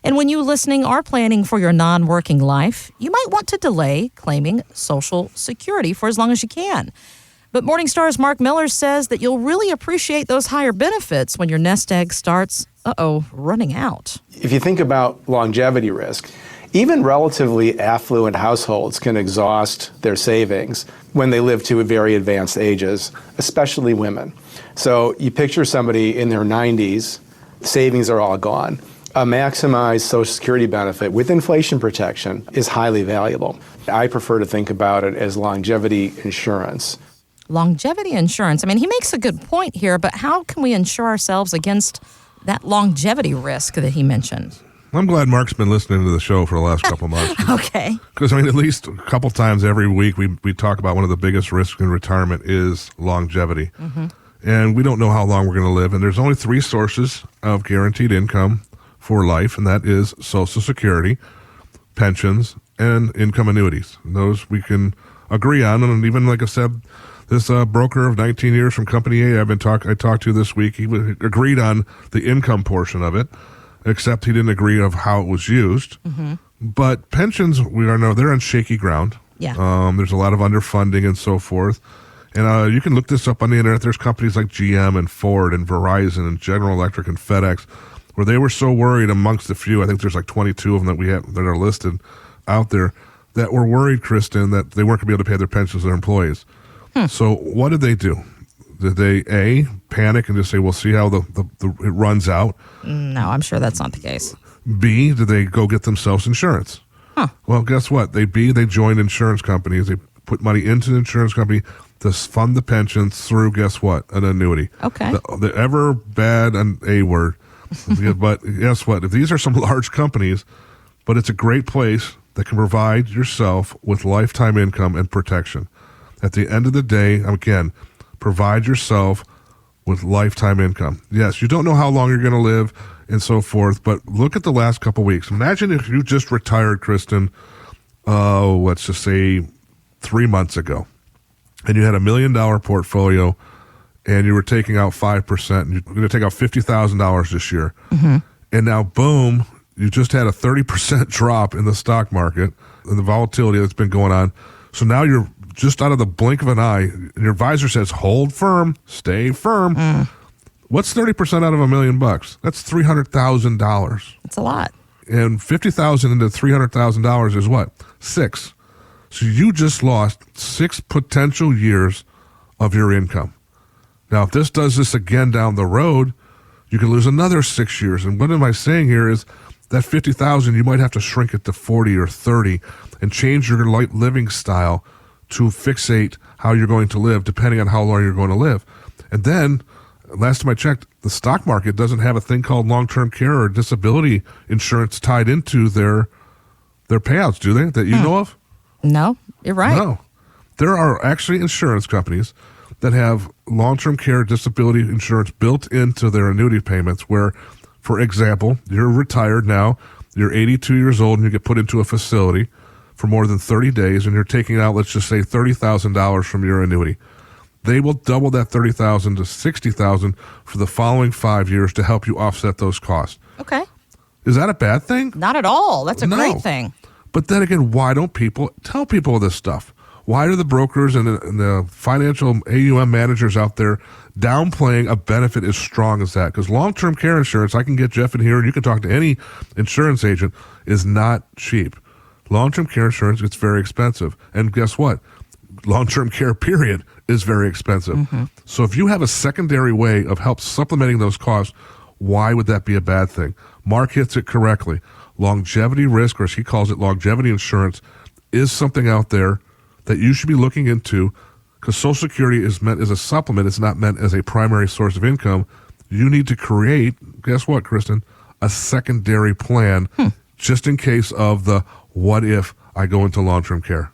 And when you listening are planning for your non-working life, you might want to delay claiming Social Security for as long as you can. But Morningstar's Mark Miller says that you'll really appreciate those higher benefits when your nest egg starts, running out. If you think about longevity risk, even relatively affluent households can exhaust their savings when they live to very advanced ages, especially women. So you picture somebody in their 90s, savings are all gone. A maximized Social Security benefit with inflation protection is highly valuable. I prefer to think about it as longevity insurance. Longevity insurance. I mean, he makes a good point here, but how can we insure ourselves against that longevity risk that he mentioned? I'm glad Mark's been listening to the show for the last couple months. Okay. Because, at least a couple times every week we talk about one of the biggest risks in retirement is longevity. Mm-hmm. And we don't know how long we're going to live. And there's only 3 sources of guaranteed income for life, and that is Social Security, pensions, and income annuities. And those we can agree on. And even, like I said, this broker of 19 years from Company A I talked to this week, he agreed on the income portion of it, except he didn't agree of how it was used. Mm-hmm. But pensions, they're on shaky ground. Yeah. There's a lot of underfunding and so forth. And you can look this up on the internet. There's companies like GM and Ford and Verizon and General Electric and FedEx where they were so worried amongst a few, I think there's like 22 of them that are listed out there, that were worried, Kristen, that they weren't going to be able to pay their pensions to their employees. So what did they do? Did they, A, panic and just say, we'll see how it runs out? No, I'm sure that's not the case. B, did they go get themselves insurance? Huh. Well, guess what? They joined insurance companies. They put money into the insurance company to fund the pensions through, guess what? An annuity. Okay. The ever bad A word. But guess what? If these are some large companies, but it's a great place that can provide yourself with lifetime income and protection. At the end of the day, again, provide yourself with lifetime income. Yes, you don't know how long you're going to live and so forth, but look at the last couple of weeks. Imagine if you just retired, Kristen, let's just say 3 months ago, and you had $1 million portfolio and you were taking out 5%, and you're going to take out $50,000 this year. Mm-hmm. And now, boom, you just had a 30% drop in the stock market and the volatility that's been going on. So now you're just out of the blink of an eye, and your advisor says, hold firm, stay firm. What's 30% out of $1 million? That's $300,000. That's a lot. And $50,000 into $300,000 is what? 6. So you just lost 6 potential years of your income. Now, if this does this again down the road, you can lose another 6 years. And what am I saying here is that $50,000, you might have to shrink it to 40 or 30 and change your living style to fixate how you're going to live, depending on how long you're going to live. And then, last time I checked, the stock market doesn't have a thing called long-term care or disability insurance tied into their payouts, do they, that you know of? No, you're right. No. There are actually insurance companies that have long-term care disability insurance built into their annuity payments where, for example, you're retired now, you're 82 years old, and you get put into a facility for more than 30 days, and you're taking out, let's just say, $30,000 from your annuity. They will double that $30,000 to $60,000 for the following 5 years to help you offset those costs. Okay. Is that a bad thing? Not at all. That's a great thing. But then again, why don't people tell people this stuff? Why are the brokers and the financial AUM managers out there downplaying a benefit as strong as that? Because long-term care insurance, I can get Jeff in here, and you can talk to any insurance agent, is not cheap. Long-term care insurance, it's very expensive. And guess what? Long-term care, period, is very expensive. Mm-hmm. So if you have a secondary way of help supplementing those costs, why would that be a bad thing? Mark hits it correctly. Longevity risk, or as he calls it, longevity insurance, is something out there that you should be looking into, because Social Security is meant as a supplement. It's not meant as a primary source of income. You need to create, guess what, Kristen, a secondary plan just in case of the what if I go into long-term care.